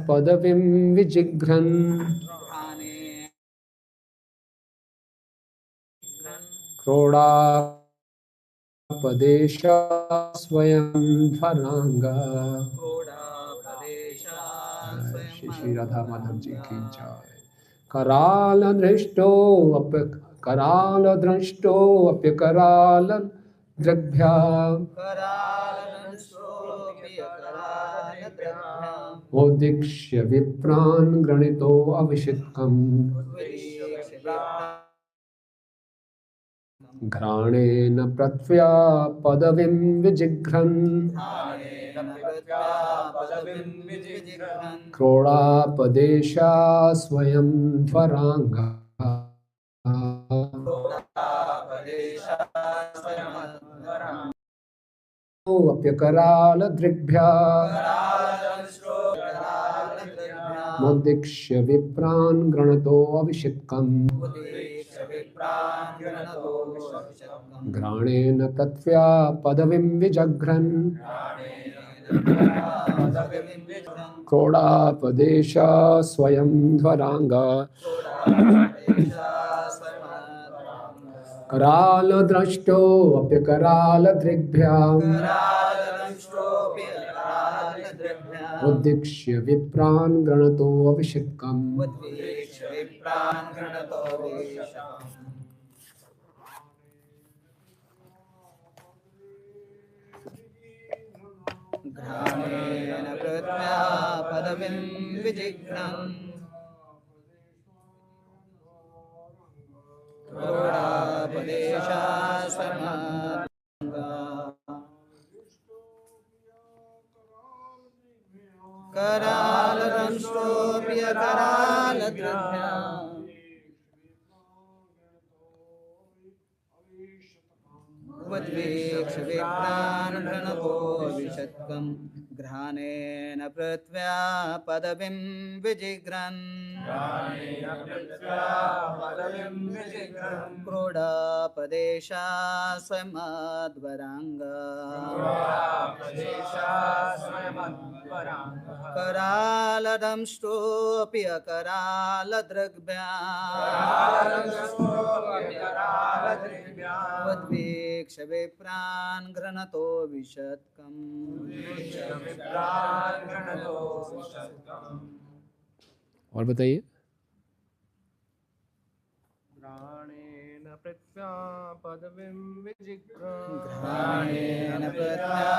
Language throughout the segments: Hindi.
पदवीं विजिघ्रन् क्रोडापदेशा स्वयं ध्वरांगा। श्री श्री राधा माधव जी की जय। कराल दृष्टो अप्य कराल द्रग्भ्या उदीक्ष्य विप्रान् गृणीतो अविषिक्तम् घ्राणेन प्रत्व्या पदवीं विजिघ्रन् क्रोडापदेशा स्वयं ध्वरांगा। अप्यकराल दृग्भ्या मुदीक्ष्य विप्रान् गृणतो अविषिक्तम् घ्राणेन प्रत्व्या पदवीं विजघ्रन् क्रोडापदेशा स्वयं ध्वरांगा। कराल दृष्टो अप्यकराल दृग्भ्याम् उदीक्ष्य विप्रान् गृणतो अविषिक्तम् घ्राणेन प्रत्व्या पदवीं विजिघ्रन् क्रोडापदेशा करालदंष्ट्रोऽप्यकरालदृग्भ्या उद्वेक्ष्य विप्रान् गृणतो विषत्कम् घ्राणेन पृथ्व्या पदवीं विजिघ्रन् क्रोडापदेशा स्वयमध्वरांगा। करालदंष्ट्रोऽप्यकरालदृग्भ्या उद्वेक्ष्य विप्रान् गृणतो विषत्कम् और बताइए। घ्राणेन पृथ्व्या पदवीं विजिघ्रन् घ्राणेन पृथ्व्या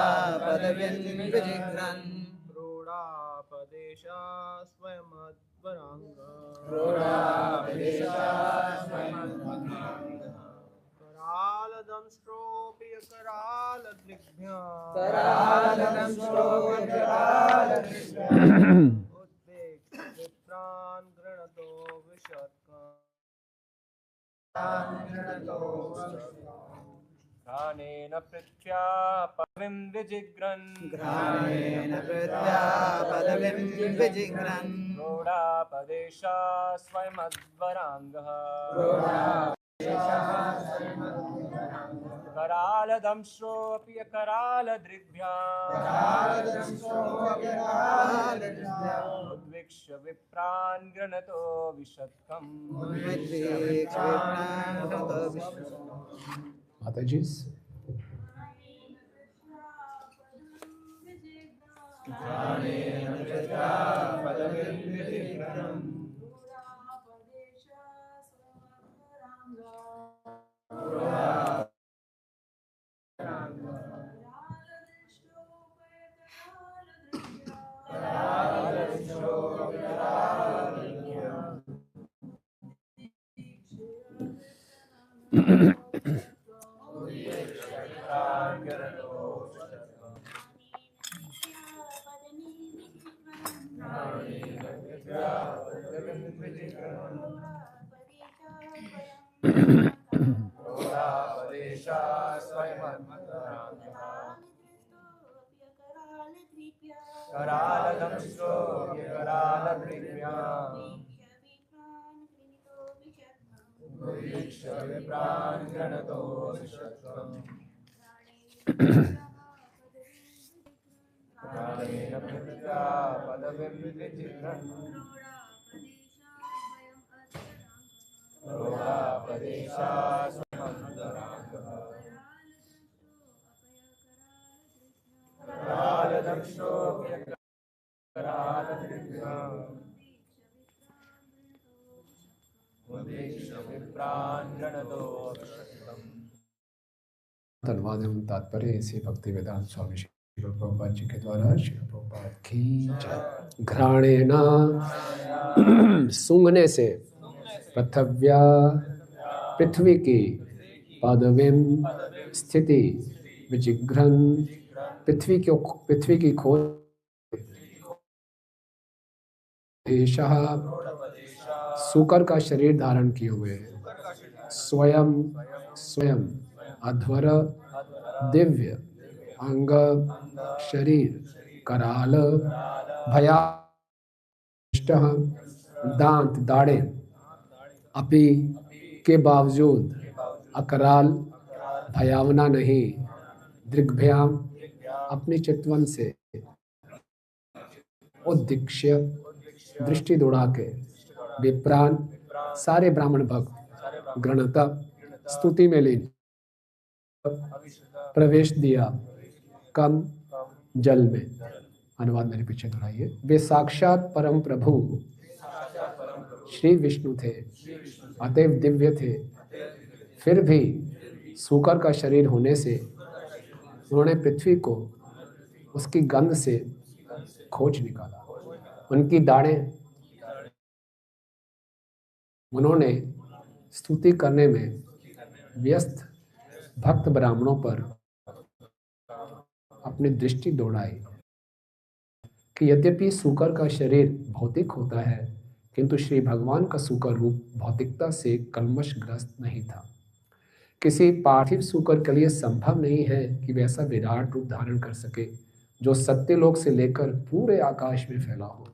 पदवीं विजिघ्रन् क्रोडापदेशा स्वयमध्वरांगा। करालदंष्ट्रोऽप्यकरालदृग्भ्या उद्वेक्ष्य विप्रान् गृणतो विषत्कम् घ्राणेन पृथ्व्या पदवीं विजिघ्रन् घ्राणेन पृथ्व्या पदवीं विजिघ्रन् क्रोडापदेशा स्वयमध्वरांगः। करालदंष्ट्रोऽप्यकरालदृग्भ्या उद्वीक्ष्य विप्रान् गृणतो विषत्कम् माता जी पृथ्व्या पदवीं विजिघ्रन् प्रौढापदेशा स्वयमन्तराङ्गः करालदंशोऽप्यकरालदृग्भ्याम् उद्देश्य विप्रान् गणतोऽभिषक्तम्। धन्यवाद एवं तात्पर्य इसे भक्ति वेदांत स्वामी श्री प्रभुपाद जी के द्वारा श्री प्रभुपाद की जय। घ्राणेन सूंघने से पृथव्या पृथ्वी की पदवीं स्थिति विजिघ्रन पृथ्वी की खोज सूकर का शरीर धारण किए हुए स्वयं अध्वर दिव्य अंग शरीर कराल भया दांत दाढ़े अपि के बावजूद अकराल भयावना नहीं दृग्भ्याम अपनी चितवन से उद्दिक्ष्य दृष्टि दौड़ा के विप्राण सारे ब्राह्मण भक्त गणता स्तुति में लीन प्रवेश दिया कम जल में। अनुवाद मेरे पीछे दोहराइए। वे साक्षात परम प्रभु श्री विष्णु थे, अतएव दिव्य थे। फिर भी सूकर का शरीर होने से उन्होंने पृथ्वी को उसकी गंध से खोज निकाला। उनकी दाढ़ें उन्होंने स्तुति करने में व्यस्त भक्त ब्राह्मणों पर अपनी दृष्टि दौड़ाई कि यद्यपि सूकर का शरीर भौतिक होता है, किंतु श्री भगवान का सूकर रूप भौतिकता से कल्मशग्रस्त नहीं था। किसी पार्थिव सूकर के लिए संभव नहीं है कि वैसा विराट रूप धारण कर सके जो सत्यलोक से लेकर पूरे आकाश में फैला हो।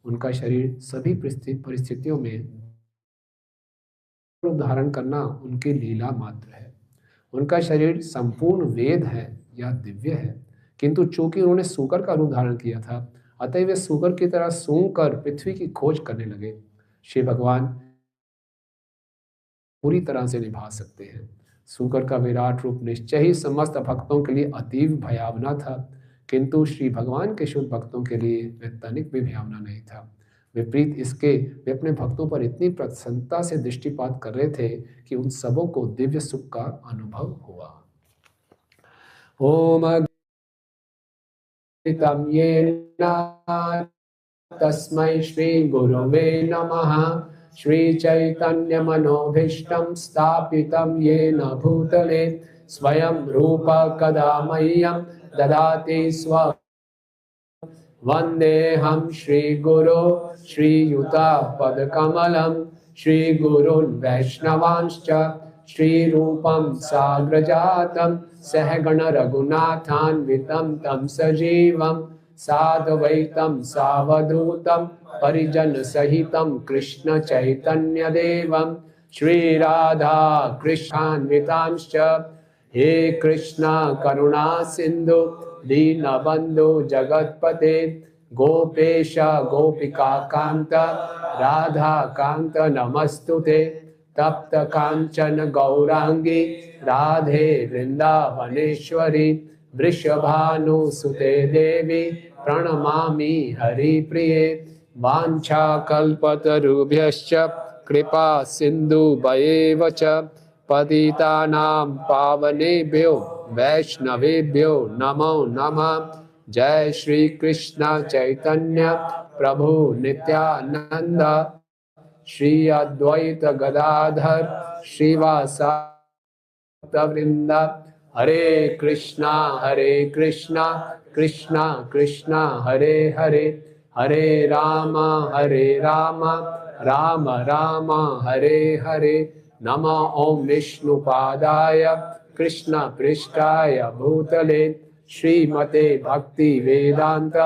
उनका शरीर सभी परिस्थितियों में रूप धारण करना उनकी लीला मात्र है। उनका शरीर संपूर्ण वेद है या दिव्य है, किंतु चूंकि उन्होंने सूकर का रूप धारण किया था, अतः वे सूकर की तरह सूंघ कर पृथ्वी की खोज करने लगे। श्री भगवान पूरी तरह से निभा सकते हैं। सूकर का विराट रूप निश्चय ही समस्त भक्तों के लिए अतीव भयावना था, किंतु श्री भगवान के शुद्ध भक्तों के लिए वह तनिक भी भयावना नहीं था। विपरीत इसके वे अपने भक्तों पर इतनी प्रसन्नता से दृष्टिपात कर रहे थे कि उन सबों को दिव्य सुख का अनुभव हुआ। ओम तस्मै श्री गुरुवे नमः। श्री चैतन्य मनोभीष्टं स्थापितं येन भूतले स्वयं रूप कदा मह्यं ददाति स्व। वन्देऽहं श्रीगुरो श्रीयुतापदकमलं श्रीगुरून् वैष्णवांश्च श्रीरूपं साग्रजातं सहगण रघुनाथान्वितं तं सजीवं साद्वैतं सावधूतं परिजन सहितं कृष्ण चैतन्य देवं श्रीराधा कृष्णान्वितांश्च। हे कृष्ण करुणा सिंधु दीनबंधु जगत्पते गोपेश गोपिका कांत राधा कांत नमस्तुते। तप्त कांचन गौरांगी राधे वृंदावनेश्वरी वृषभानुसुते देवी प्रणमामि हरिप्रिये। वाञ्छाकल्पतरुभ्यश्च कृपा सिन्धुभ्येव च पतितानां पावनेभ्यो वैष्णवेभ्यो नमो नमः। जय श्री कृष्ण चैतन्य प्रभु नित्यानंद श्री अद्वैत गदाधर श्रीवासावृंद। हरे कृष्णा कृष्णा कृष्णा हरे हरे, हरे राम राम राम हरे हरे। नमः ओम विष्णुपादाय कृष्ण पृष्ठाय भूतले श्रीमते भक्ति वेदांत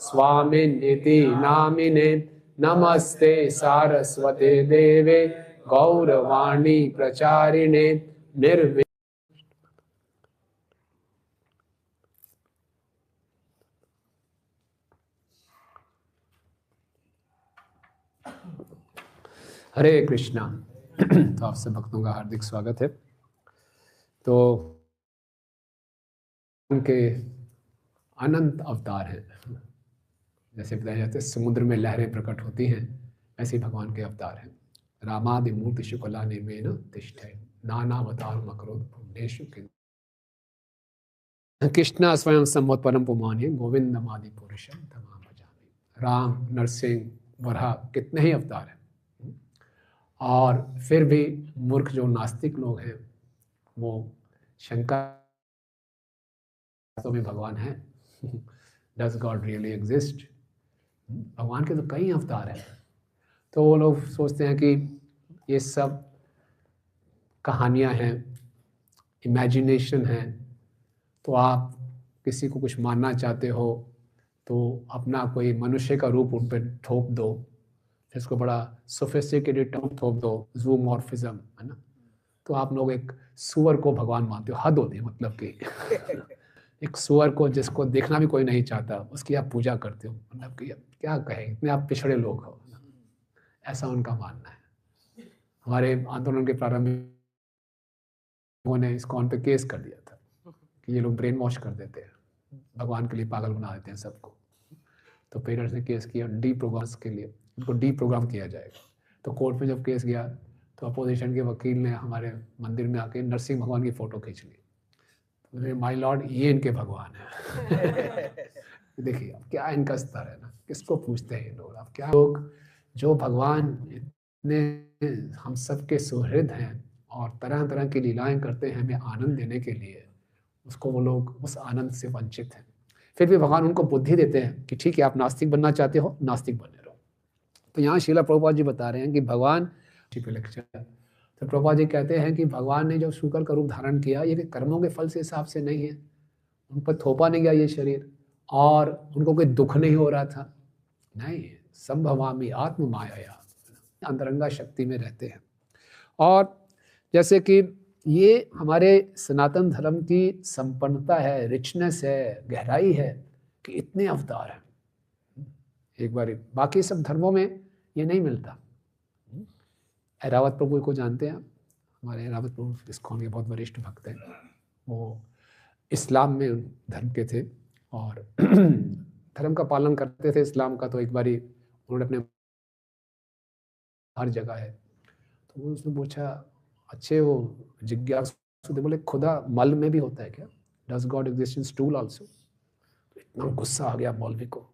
स्वामिनिति नामिने। नमस्ते सारस्वते देवे गौरवाणी प्रचारिणे निर्वि। हरे कृष्णा। तो आप सब भक्तों का हार्दिक स्वागत है। तो उनके अनंत अवतार हैं। जैसे बताया जाता है समुद्र में लहरें प्रकट होती हैं, ऐसे भगवान के अवतार हैं। रामादि मूर्ति शुक्ला निमेन तिष्ठे नानावतार मकरोद पुण्येषु कृष्णा स्वयं संभवत परम पुमानी गोविंदमादि पुरुषम तमाम भजामि। राम, नरसिंह, वराह, कितने ही अवतार हैं। और फिर भी मूर्ख जो नास्तिक लोग हैं वो शंका तो में भगवान है, डज गॉड रियली एग्जिस्ट, भगवान के तो कई अवतार हैं। तो वो लोग सोचते हैं कि ये सब कहानियां हैं, इमेजिनेशन है। तो आप किसी को कुछ मानना चाहते हो तो अपना कोई मनुष्य का रूप उन पर थोप दो, इसको बड़ा सोफिस्टिकेटेड टर्म थोप दो, जूमॉर्फिज्म, है ना। तो आप लोग एक सुअर को भगवान मानते हो, हद होती है। मतलब कि एक सुअर को जिसको देखना भी कोई नहीं चाहता उसकी आप पूजा करते हो। मतलब कि क्या कहें, इतने आप पिछड़े लोग हो, ऐसा उनका मानना है। हमारे आंदोलन के प्रारंभ में उन्होंने इस्कॉन पे केस कर दिया था कि ये लोग ब्रेन वॉश कर देते हैं, भगवान के लिए पागल बना देते हैं सबको। तो पेरेंट्स ने केस किया डी प्रोग्राम्स के लिए, उनको डी प्रोग्राम किया जाएगा। तो कोर्ट में जब केस गया तो अपोजिशन के वकील ने हमारे मंदिर में आके नरसिंह भगवान की फ़ोटो खींच ली। तो माय लॉर्ड, ये इनके भगवान है। देखिए अब क्या इनका स्तर है ना, किसको पूछते हैं ये लोग। अब क्या लोग जो भगवान इतने हम सबके सुहृद हैं और तरह तरह की लीलाएं करते हैं हमें आनंद देने के लिए, उसको वो लोग उस आनंद से वंचित हैं। फिर भी भगवान उनको बुद्धि देते हैं कि ठीक है, आप नास्तिक बनना चाहते हो, नास्तिक बने रहो। तो यहाँ श्रीला प्रभुपाद जी बता रहे हैं कि भगवान लेक्चर, तो प्रभुपाद जी कहते हैं कि भगवान ने जो शुक्र का रूप धारण किया ये कर्मों के फल से हिसाब से नहीं है, उन पर थोपा नहीं गया ये शरीर, और उनको कोई दुख नहीं हो रहा था। नहीं, संभवामी आत्म माया, अंतरंगा शक्ति में रहते हैं। और जैसे कि ये हमारे सनातन धर्म की संपन्नता है, रिचनेस है, गहराई है कि इतने अवतार हैं। एक बार बाकी सब धर्मों में ये नहीं मिलता। ऐरावत प्रभु को जानते हैं आप? हमारे ऐरावत प्रभु इस्कॉन के बहुत वरिष्ठ भक्त हैं। वो इस्लाम में धर्म के थे और धर्म का पालन करते थे इस्लाम का। तो एक बारी उन्होंने अपने हर जगह है तो उसने पूछा, अच्छे वो जिज्ञासु थे, बोले खुदा मल में भी होता है क्या? Does God exist in stool also? इतना गुस्सा आ गया मौलवी को,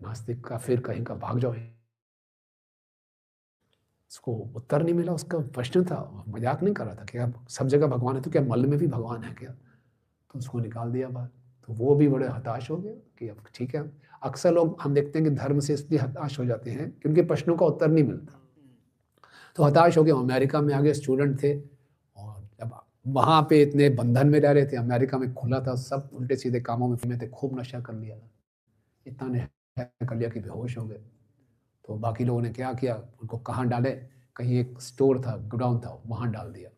नास्तिक का फिर कहीं का भाग जाओ। उसको उत्तर नहीं मिला, उसका प्रश्न था, मजाक नहीं कर रहा था, क्या सब जगह भगवान है तो क्या मल में भी भगवान है क्या? तो उसको निकाल दिया बाहर। तो वो भी बड़े हताश हो गए कि अब ठीक है। अक्सर लोग हम देखते हैं कि धर्म से इसलिए हताश हो जाते हैं कि उनके प्रश्नों का उत्तर नहीं मिलता। तो हताश हो गए। अमेरिका में आगे स्टूडेंट थे और जब वहाँ पे इतने बंधन में रह रहे थे, अमेरिका में खुला था, सब उल्टे सीधे कामों में थे, खूब नशा कर लिया, इतना नशा कर लिया कि बेहोश हो गए। तो बाकी लोगों ने क्या किया, उनको कहाँ डाले, कहीं एक स्टोर था, गोडाउन था, वहाँ डाल दिया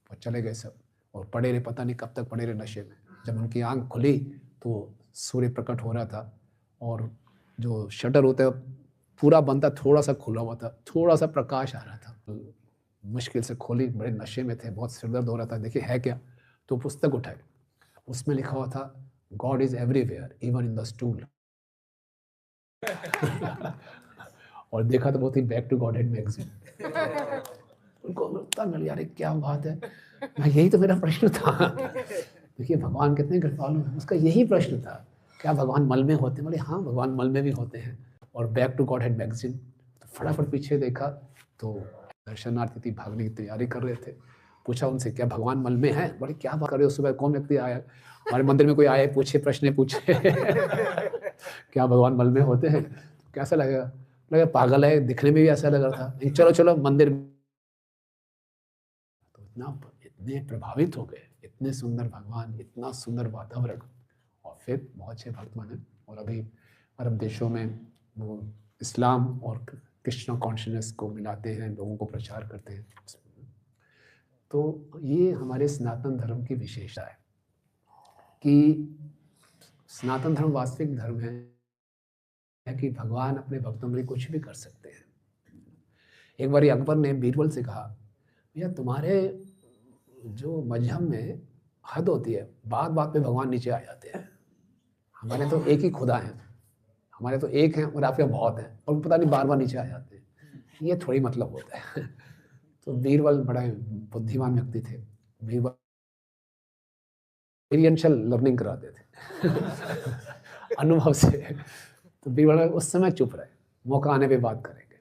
और चले गए सब। और पड़े रहे, पता नहीं कब तक पड़े रहे नशे में। जब उनकी आंख खुली तो सूर्य प्रकट हो रहा था और जो शटर होता है पूरा बंद था, थोड़ा सा खुला हुआ था, थोड़ा सा प्रकाश आ रहा था। मुश्किल से खोली, बड़े नशे में थे, बहुत सिरदर्द हो रहा था, देखिए है क्या। तो पुस्तक उठाई, उसमें लिखा हुआ था God is everywhere even in the stool. और देखा तो बहुत ही बैक टू गॉडहेड मैगजीन। उनको उत्तर मिल गया, अरे क्या बात है, मैं यही तो मेरा प्रश्न था। देखिए भगवान कितने कृपालु हैं, उसका यही प्रश्न था, क्या भगवान मल में होते हैं? बोले हाँ, भगवान मल में भी होते हैं। और बैक टू गॉडहेड मैगजीन, तो फटाफट पीछे देखा तो दर्शनार्थी थी, भागने की तैयारी कर रहे थे। पूछा उनसे, क्या भगवान मल में है? बोले क्या बात कर रहे हो, सुबह कौन व्यक्ति आया हमारे मंदिर में, कोई आए पूछे, प्रश्न पूछे क्या भगवान मल में होते हैं? कैसा लगेगा? लगा पागल है, दिखने में भी ऐसा लग रहा था। चलो चलो मंदिर। तो इतने प्रभावित हो गए, इतने सुंदर भगवान, इतना सुंदर वातावरण, और फिर बहुत से भक्त बने। और अभी अरब देशों में वो इस्लाम और कृष्ण कॉन्शियसनेस को मिलाते हैं, लोगों को प्रचार करते हैं। तो ये हमारे सनातन धर्म की विशेषता है कि सनातन धर्म वास्तविक धर्म है कि भगवान अपने भक्तों में कुछ भी कर सकते हैं। एक बार अकबर ने बीरबल से कहा, भैया तुम्हारे जो मजहब में हद होती है, बात बात पे भगवान नीचे आ जाते हैं। हमारे तो एक ही खुदा है, हमारे तो एक हैं और आपके बहुत हैं, और पता नहीं बार बार नीचे आ जाते हैं, ये थोड़ी मतलब होता है। तो बीरबल बड़ा बुद्धिमान व्यक्ति थे। बीरबल एक्सपीरियंशियल लर्निंग कराते थे अनुभव से। तो बीरबल उस समय चुप रहे, मौका आने पे बात करेंगे।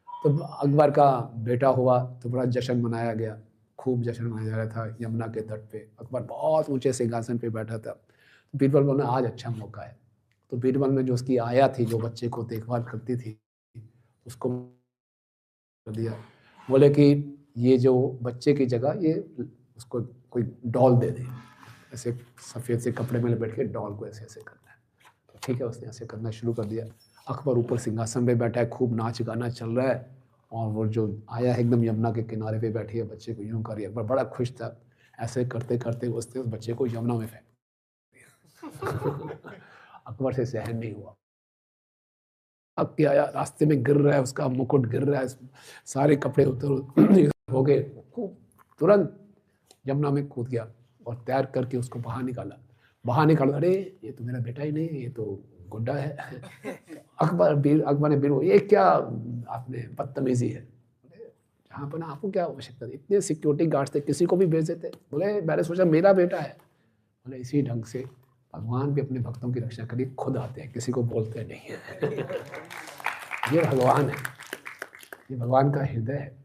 तो अकबर का बेटा हुआ तो बड़ा जश्न मनाया गया, खूब जश्न मनाया जा रहा था यमुना के तट पे। अकबर बहुत ऊंचे सिंहासन पे बैठा था। बीरबल बोले आज अच्छा मौका है। तो बीरबल ने जो उसकी आया थी, जो बच्चे को देखभाल करती थी, उसको दिया। बोले कि ये जो बच्चे की जगह ये उसको कोई डॉल दे दे, ऐसे सफ़ेद से कपड़े में लपेट के डॉल को ऐसे ऐसे करना है। तो ठीक है, उसने ऐसे करना शुरू कर दिया। अकबर ऊपर सिंहासन पे बैठा है, खूब नाच गाना चल रहा है, और वो जो आया है एकदम यमुना के किनारे पे बैठी है, बच्चे को यूं कर रही है। अकबर बड़ा खुश था। ऐसे करते करते उसने उस बच्चे को यमुना में फेंक दिया। अकबर से सहन नहीं हुआ। अब क्या आया, रास्ते में गिर रहा है, उसका मुकुट गिर रहा है, सारे कपड़े उतर हो गए। तुरंत यमुना में कूद गया और तैर करके उसको बाहर निकाला। अरे ये तो मेरा बेटा ही नहीं, ये तो गुड्डा है। अकबर ने बीर, ये क्या आपने बदतमीजी है। जहाँ पर ना आपको क्या आवश्यकता थी, इतने सिक्योरिटी गार्ड्स थे, किसी को भी भेज देते। बोले मैंने सोचा मेरा बेटा है। बोले इसी ढंग से भगवान भी अपने भक्तों की रक्षा के लिए खुद आते हैं, किसी को बोलते नहीं है। ये भगवान है, ये भगवान का हृदय है।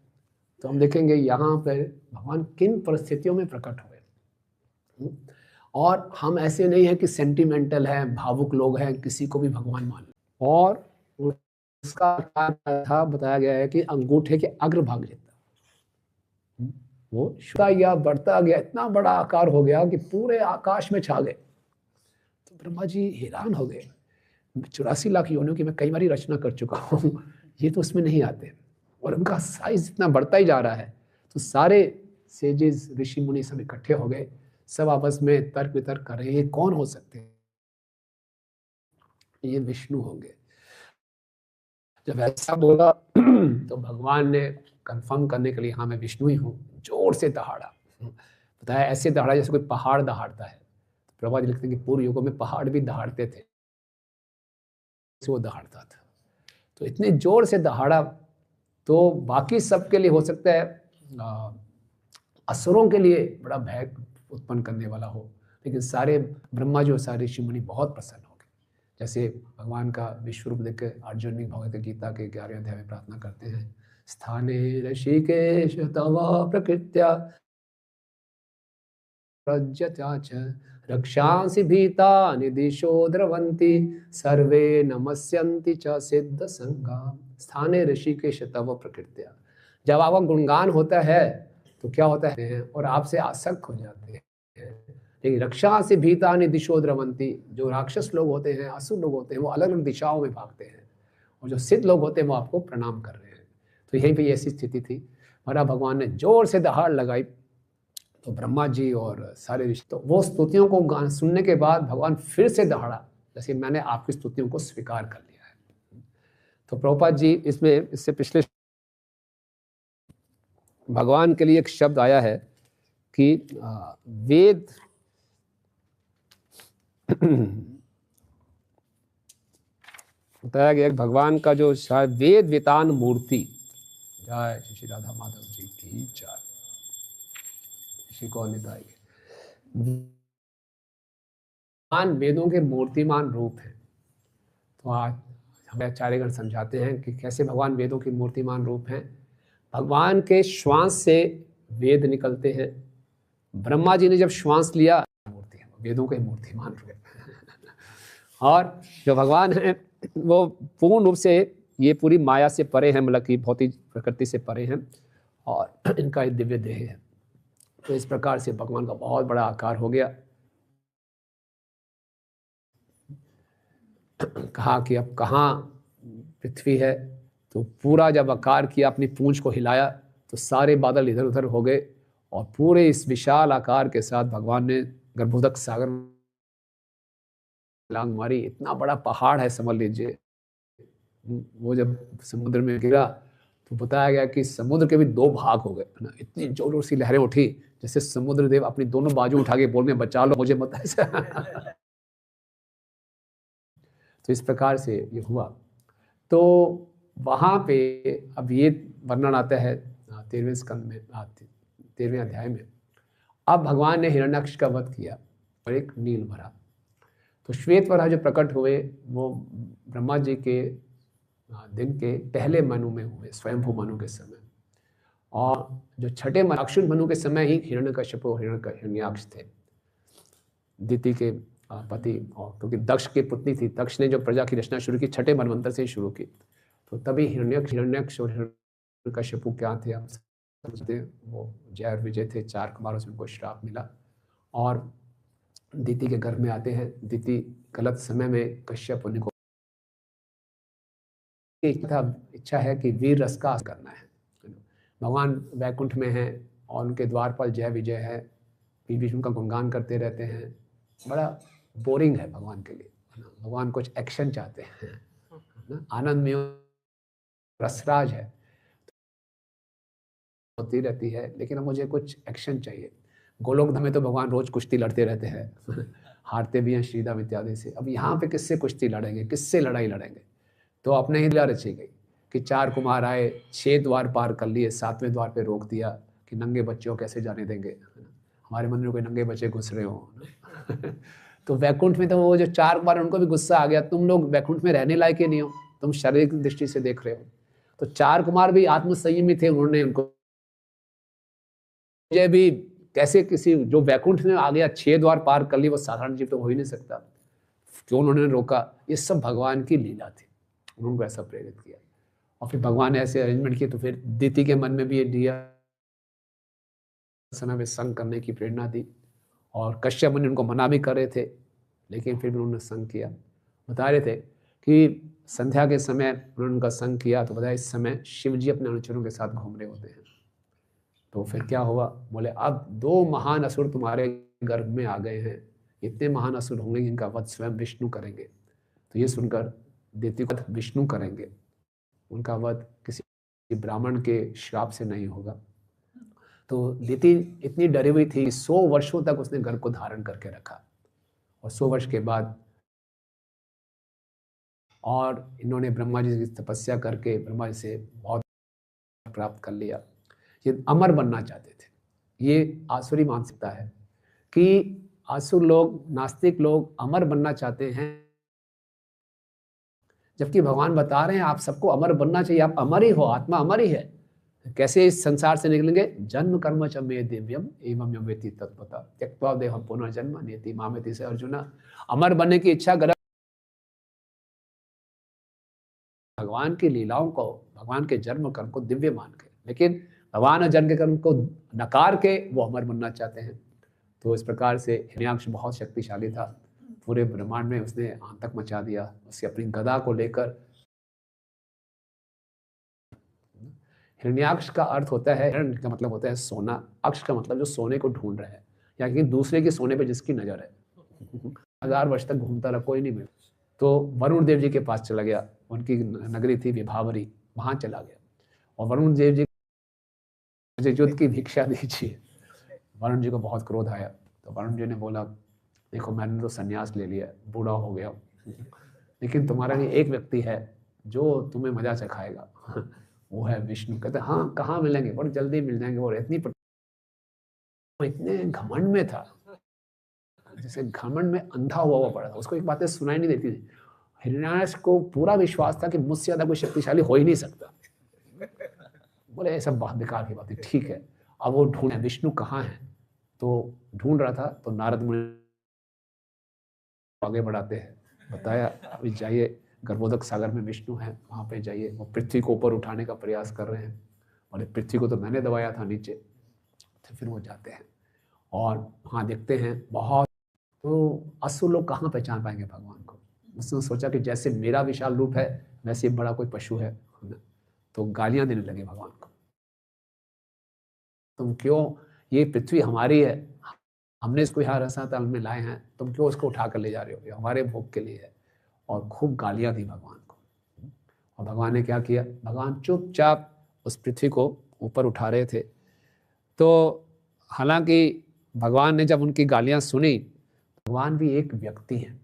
तो हम देखेंगे यहाँ पर भगवान किन परिस्थितियों में प्रकट हुए। और हम ऐसे नहीं हैं कि सेंटिमेंटल हैं, भावुक लोग हैं, किसी को भी भगवान मान लें। और उसका आकार था, बताया गया है कि अंगूठे के अग्रभाग जितना वो शुदा या बढ़ता गया, इतना बड़ा आकार हो गया कि पूरे आकाश में छा गए। तो ब्रह्मा जी हैरान हो गए। 84 लाख योनियों की मैं कई बार रचना कर चुका हूँ, ये तो उसमें नहीं आते। और उनका साइज इतना बढ़ता ही जा रहा है। तो सारे सेजेस, ऋषि मुनि सब इकट्ठे हो गए, सब आपस में तर्क वितर्क कर रहे हैं, ये कौन हो सकते हैं। ये विष्णु होंगे। जब ऐसा बोला तो भगवान ने कंफर्म करने के लिए, हाँ मैं विष्णु ही हूँ, जोर से दहाड़ा। बताया ऐसे दहाड़ा जैसे कोई पहाड़ दहाड़ता है। तो प्रभा जी लिखते हैं कि पूर्व युगों में पहाड़ भी दहाड़ते थे, वो दहाड़ता था। तो इतने जोर से दहाड़ा, तो बाकी सबके लिए हो सकता है असुरों के लिए बड़ा भय उत्पन्न करने वाला हो, लेकिन सारे ब्रह्मा जी और सारे ऋषि मुनि बहुत प्रसन्न हो गए। जैसे भगवान का विश्व रूप देख अर्जुन भी भगवत गीता के 11वें अध्याय में प्रार्थना करते हैं, स्थाने ऋषिकेश तव प्रकृत्या प्रज्यता च रक्षांसि भीतानि दिशो द्रवन्ति सर्वे नमस्यन्ति च सिद्ध संगा। स्थाने ऋषिकेश तव प्रकृत्या, जब आपका गुणगान होता है तो क्या होता है, और आपसे आसक्त हो जाते हैं। लेकिन रक्षा से भीतानि दिशो द्रवंती, जो राक्षस लोग होते हैं, असुर लोग होते हैं, वो अलग अलग दिशाओं में भागते हैं, और जो सिद्ध लोग होते हैं वो आपको प्रणाम कर रहे हैं। तो यहीं पे ऐसी स्थिति थी। हमारा भगवान ने जोर से दहाड़ लगाई, तो ब्रह्मा जी और सारे ऋषि, तो वो स्तुतियों को गान सुनने के बाद भगवान फिर से दहाड़ा, जैसे मैंने आपकी स्तुतियों को स्वीकार कर लिया है। तो प्रभुपाद जी इसमें, इससे पिछले भगवान के लिए एक शब्द आया है कि वेद बताया गया भगवान का जो शायद वेद वेतान मूर्ति, जय श्री राधा माधव जी की जय, श्री कौन निताई। भगवान वेदों के मूर्तिमान रूप है। तो आज हमें आचार्यगण समझाते हैं कि कैसे भगवान वेदों के मूर्तिमान रूप हैं। भगवान के श्वास से वेद निकलते हैं। ब्रह्मा जी ने जब श्वास लिया, मूर्ति है, वेदों के मूर्तिमान रूप। और जो भगवान है वो पूर्ण रूप से ये पूरी माया से परे हैं, मतलब कि भौतिक प्रकृति से परे हैं, और इनका एक दिव्य देह है। तो इस प्रकार से भगवान का बहुत बड़ा आकार हो गया। कहा कि अब कहाँ पृथ्वी है, तो पूरा जब आकार किया, अपनी पूंछ को हिलाया, तो सारे बादल इधर उधर हो गए, और पूरे इस विशाल आकार के साथ भगवान ने गर्भोदक सागर लांग मारी। इतना बड़ा पहाड़ है, समझ लीजिए। वो जब समुद्र में गिरा तो बताया गया कि समुद्र के भी 2 भाग हो गए ना, इतनी जोरों से लहरें उठी जैसे समुद्र देव अपनी दोनों बाजू उठा के बोल रहे बचा लो मुझे मत ऐसा। तो इस प्रकार से ये हुआ। तो वहाँ पे अब ये वर्णन आता है 13वें स्कंद में, 13वें अध्याय में। अब भगवान ने हिरण्याक्ष का वध किया और एक नील भरा। तो श्वेत वराह जो प्रकट हुए वो ब्रह्मा जी के दिन के पहले मनु में हुए, स्वयंभू मनु के समय। और जो छठे अक्षुण मनु के समय ही हिरण्यकश्यप और हिरण्याक्ष थे, दिति के पति। और क्योंकि दक्ष की पुत्री थी, दक्ष ने जो प्रजा की रचना शुरू की छठे मनवंतर से ही शुरू की। तो तभी हिरण्यक्ष और हिरण्यकश्यप क्या थे आप समझते हैं, वो जय और विजय थे। 4 कुमारों से उनको श्राप मिला और दिति के घर में आते हैं। दिति गलत समय में कश्यप उन्हीं को इच्छा है कि वीर रस का करना है। भगवान वैकुंठ में हैं और उनके द्वार पर जय विजय है, बीच बीच उनका गुणगान करते रहते हैं। बड़ा बोरिंग है भगवान के लिए। भगवान कुछ एक्शन चाहते हैं, आनंद में रसराज है होती रहती है, लेकिन अब मुझे कुछ एक्शन चाहिए। गोलोक धाम में तो भगवान रोज कुश्ती लड़ते रहते हैं, हारते भी हैं श्रीधाम इत्यादि से। अब यहाँ पे किससे कुश्ती लड़ेंगे, किससे लड़ाई लड़ेंगे? तो अपने ही लीला रची गई कि 4 कुमार आए, 6 द्वार पार कर लिए, 7वें द्वार पे रोक दिया कि नंगे बच्चों कैसे जाने देंगे, हमारे मंदिर में कोई नंगे बच्चे घुस रहे हो। तो वैकुंठ में तो वो जो 4 कुमार उनको भी गुस्सा आ गया, तुम लोग वैकुंठ में रहने लायक ही नहीं हो, तुम शारीरिक दृष्टि से देख रहे हो। तो 4 कुमार भी आत्मसंयमी थे, उन्होंने उनको मुझे भी कैसे किसी जो वैकुंठ में आ गया 6 द्वार पार कर लिए, वो साधारण जीव तो हो ही नहीं सकता, क्यों उन्होंने रोका? ये सब भगवान की लीला थी, उनको ऐसा प्रेरित किया। और फिर भगवान ने ऐसे अरेंजमेंट किए। तो फिर दिति के मन में भी ये दिया समय में संग करने की प्रेरणा दी, और कश्यप मुनि उनको मना भी कर रहे थे, लेकिन फिर भी उन्होंने संग किया। बता रहे थे कि संध्या के समय उन्होंने उनका संग किया। तो बताया इस समय शिव जी अपने अनुचरों के साथ घूम रहे होते हैं। तो फिर क्या हुआ? बोले अब 2 महान असुर तुम्हारे गर्भ में आ गए हैं, इतने महान असुर होंगे जिनका वध स्वयं विष्णु करेंगे। तो ये सुनकर दिति को विष्णु करेंगे, उनका वध किसी ब्राह्मण के श्राप से नहीं होगा। तो दिति इतनी डरी हुई थी, 100 वर्षों तक उसने गर्भ को धारण करके रखा। और 100 वर्ष के बाद और इन्होंने ब्रह्मा जी की तपस्या करके ब्रह्मा जी से बहुत प्राप्त कर लिया। ये अमर बनना चाहते थे। ये आसुरी मानसिकता है कि आसुर लोग, नास्तिक लोग अमर बनना चाहते हैं, जबकि भगवान बता रहे हैं आप सबको अमर बनना चाहिए, आप अमर ही हो, आत्मा अमर ही है। कैसे इस संसार से निकलेंगे? जन्म कर्म च मे दिव्यम एवं यम वेति तत्पता त्यक्त्वा देहं पुनर्जन्म नेति मामेति से अर्जुना। अमर बनने की इच्छा गलत, भगवान की लीलाओं को, भगवान के जन्म कर्म को दिव्य मान के, लेकिन भगवान जन्म के कर्म को नकार के वो अमर बनना चाहते हैं। तो इस प्रकार से हिरण्याक्ष बहुत शक्तिशाली था, पूरे ब्रह्मांड में उसने आतंक मचा दिया। उसकी अपनी गदा को लेकर, हिरण्याक्ष का अर्थ होता है, हिरण्य का मतलब होता है सोना, अक्ष का मतलब जो सोने को ढूंढ रहा है, या कि दूसरे के सोने पे जिसकी नजर है। 1000 वर्ष तक घूमता रहा, कोई नहीं मिला। तो वरुण देव जी के पास चला गया, उनकी नगरी थी विभावरी, वहां चला गया। और वरुण देव जी मुझे युद्ध की भिक्षा दीजिए। वरुण जी को बहुत क्रोध आया। तो वरुण जी ने बोला देखो मैंने तो संन्यास ले लिया, बूढ़ा हो गया, लेकिन तुम्हारा लिए एक व्यक्ति है जो तुम्हें मजा चखाएगा, वो है विष्णु। कहते हाँ कहाँ मिलेंगे? बहुत जल्दी मिल जाएंगे। और इतने घमंड में था, जैसे घमंड में अंधा हुआ पड़ा था, उसको एक बातें सुनाई नहीं देती थी। हिरण्याक्ष को पूरा विश्वास था कि मुझसे ज्यादा कोई शक्तिशाली हो ही नहीं सकता। बोले ये सब बहुत बेकार की बात है, ठीक है। अब वो ढूंढे विष्णु कहाँ है, तो ढूंढ रहा था। तो नारद मुनि आगे बढ़ाते हैं, बताया अभी जाइए गर्भोदक सागर में विष्णु है, वहाँ पे जाइए। वो पृथ्वी को ऊपर उठाने का प्रयास कर रहे हैं, और पृथ्वी को तो मैंने दबाया था नीचे। तो फिर वो जाते हैं और वहाँ देखते हैं बहुत, तो असुर लोग कहाँ पहचान पाएंगे भगवान को। उसने सोचा कि जैसे मेरा विशाल रूप है वैसे बड़ा कोई पशु है, तो गालियां देने लगे भगवान को। तुम क्यों, ये पृथ्वी हमारी है, हमने इसको यहाँ रसातल में लाए हैं, तुम क्यों उसको उठा कर ले जा रहे हो, ये हमारे भोग के लिए है। और खूब गालियां दी भगवान को। और भगवान ने क्या किया? भगवान चुपचाप उस पृथ्वी को ऊपर उठा रहे थे। तो हालांकि भगवान ने जब उनकी गालियां सुनी, भगवान भी एक व्यक्ति है।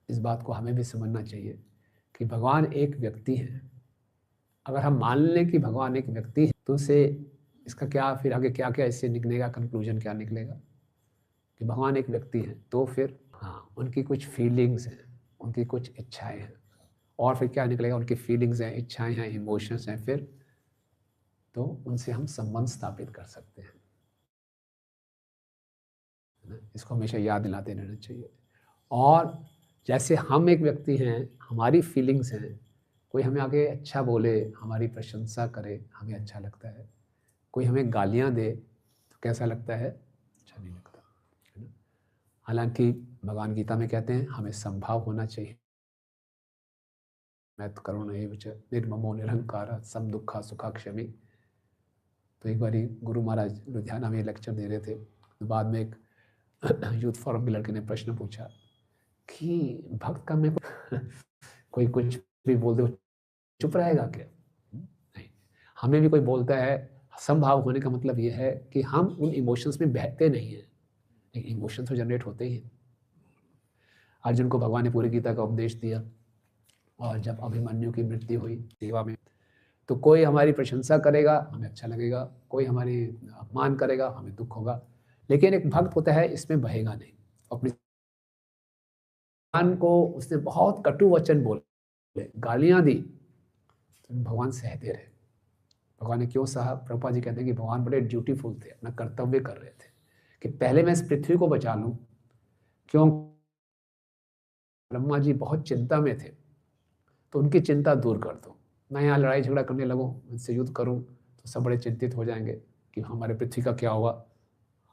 इस बात को हमें भी समझना चाहिए कि भगवान एक व्यक्ति है। अगर हम मान लें कि भगवान एक व्यक्ति है तो उसे इसका क्या फिर आगे क्या क्या इससे निकलेगा, कंक्लूजन क्या निकलेगा कि भगवान एक व्यक्ति है, तो फिर हाँ उनकी कुछ फीलिंग्स हैं, उनकी कुछ इच्छाएं हैं, और फिर क्या निकलेगा, उनकी फीलिंग्स हैं, इच्छाएं हैं, इमोशंस हैं, फिर तो उनसे हम संबंध स्थापित कर सकते हैं। इसको हमेशा याद दिलाते रहना चाहिए। और जैसे हम एक व्यक्ति हैं, हमारी फीलिंग्स हैं, कोई हमें आगे अच्छा बोले, हमारी प्रशंसा करे, हमें अच्छा लगता है। कोई हमें गालियां दे तो कैसा लगता है, अच्छा नहीं लगता, है ना। हालांकि भगवान गीता में कहते हैं हमें संभाव होना चाहिए, मैं तो करुण निर्ममो निरहंकार सम दुखा सुखा क्षमी। तो एक बारी गुरु महाराज लुधियाना में लेक्चर दे रहे थे, तो बाद में एक यूथ फोरम के लड़के ने प्रश्न पूछा कि भक्त का में कोई कुछ भी बोल दे चुप रहेगा क्या? नहीं, हमें भी कोई बोलता है, संभाव होने का मतलब यह है कि हम उन इमोशंस में बहते नहीं हैं, लेकिन इमोशंस तो जनरेट होते ही हैं। अर्जुन को भगवान ने पूरी गीता का उपदेश दिया, और जब अभिमन्यु की मृत्यु हुई सेवा में, तो कोई हमारी प्रशंसा करेगा, हमें अच्छा लगेगा, कोई हमारी अपमान करेगा, हमें दुख होगा, लेकिन एक भक्त होता है इसमें बहेगा नहीं। अपने भगवान को उसने बहुत कटु वचन बोले, गालियां दी, तो भगवान सहते रहे। भगवान ने क्यों सहा? प्रभुपाद जी कहते हैं कि भगवान बड़े ड्यूटीफुल थे, अपना कर्तव्य कर रहे थे कि पहले मैं इस पृथ्वी को बचा लूं। क्यों? ब्रह्मा जी बहुत चिंता में थे, तो उनकी चिंता दूर कर दो। मैं यहाँ लड़ाई झगड़ा करने लगूँ, इनसे युद्ध करूँ, तो सब बड़े चिंतित हो जाएंगे कि हमारे पृथ्वी का क्या हुआ।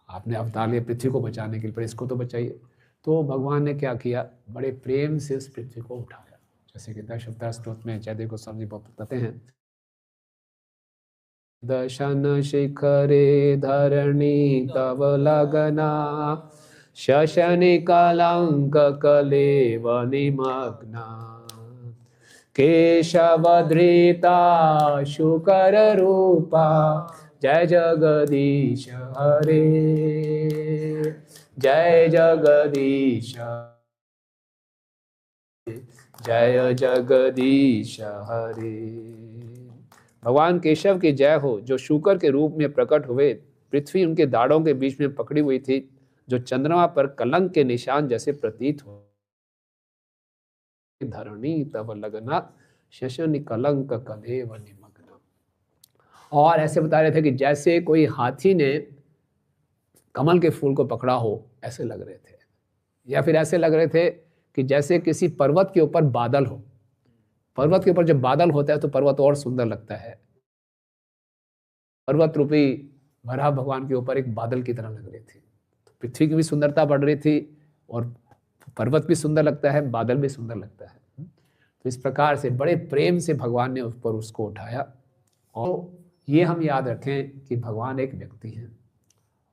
आपने अवतार लिया पृथ्वी को बचाने के लिए, पर इसको तो बचाइए। तो भगवान ने क्या किया, बड़े प्रेम से उस पृथ्वी को उठाया। जैसे कि दशावतार स्तोत्र में जयदेव गोस्वामी जी बताते हैं, दशन शिखरे धरणी तव लगना शशनि कलंक कलेव निमग्ना केशवधृता शुकर रूपा जय जगदीश हरे, जय जगदीश, जय जगदीश हरे। भगवान केशव की जय हो, जो शूकर के रूप में प्रकट हुए। पृथ्वी उनके दाढ़ों के बीच में पकड़ी हुई थी, जो चंद्रमा पर कलंक के निशान जैसे प्रतीत हो। धरणी तब लगना शशनि कलंक कलेव निमग्ना। और ऐसे बता रहे थे कि जैसे कोई हाथी ने कमल के फूल को पकड़ा हो, ऐसे लग रहे थे। या फिर ऐसे लग रहे थे कि जैसे किसी पर्वत के ऊपर बादल हो। पर्वत के ऊपर जब बादल होता है तो पर्वत और सुंदर लगता है। पर्वत रूपी वराह भगवान के ऊपर एक बादल की तरह लग रही थी। तो पृथ्वी की भी सुंदरता बढ़ रही थी, और पर्वत भी सुंदर लगता है, बादल भी सुंदर लगता है। तो इस प्रकार से बड़े प्रेम से भगवान ने उस पर उसको उठाया। और ये हम याद रखें कि भगवान एक व्यक्ति हैं,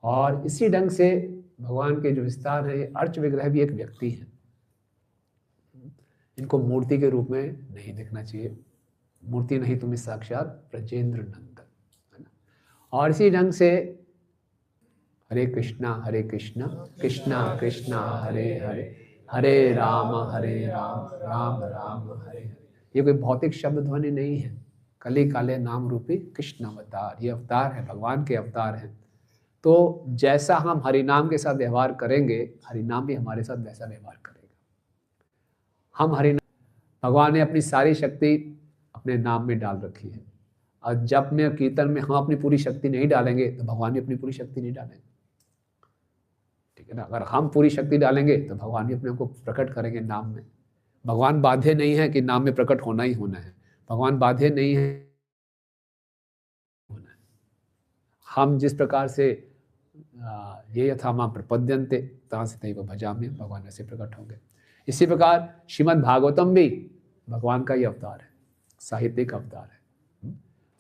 और इसी ढंग से भगवान के जो विस्तार है, अर्च विग्रह भी एक व्यक्ति है। इनको मूर्ति के रूप में नहीं देखना चाहिए। मूर्ति नहीं, तुम्हें साक्षात ब्रजेंद्र नंदन, है ना। और इसी ढंग से हरे कृष्णा कृष्णा कृष्णा हरे हरे, हरे राम राम राम हरे हरे। ये कोई भौतिक शब्द ध्वनि नहीं है। कली काले नाम रूपी कृष्ण अवतार, ये अवतार है, भगवान के अवतार हैं। तो जैसा हम हरिनाम के साथ व्यवहार करेंगे, हरिनाम भी हमारे साथ वैसा व्यवहार करेगा। हम हरिनाम, भगवान ने अपनी सारी शक्ति अपने नाम में डाल रखी है, और जब में कीर्तन में हम अपनी पूरी शक्ति नहीं डालेंगे तो भगवान भी अपनी पूरी शक्ति नहीं डालेंगे, ठीक है ना। अगर हम पूरी शक्ति डालेंगे तो भगवान भी अपने को प्रकट करेंगे नाम में। भगवान बाध्य नहीं है कि नाम में प्रकट होना ही होना है। भगवान बाध्य नहीं है होना है। हम जिस प्रकार से ये यथा मां प्रपद्यन्ते तहां से तैव भजामि, भगवान ऐसे प्रकट होंगे। इसी प्रकार श्रीमद् भागवतम भी भगवान का ही अवतार है, साहित्यिक अवतार है।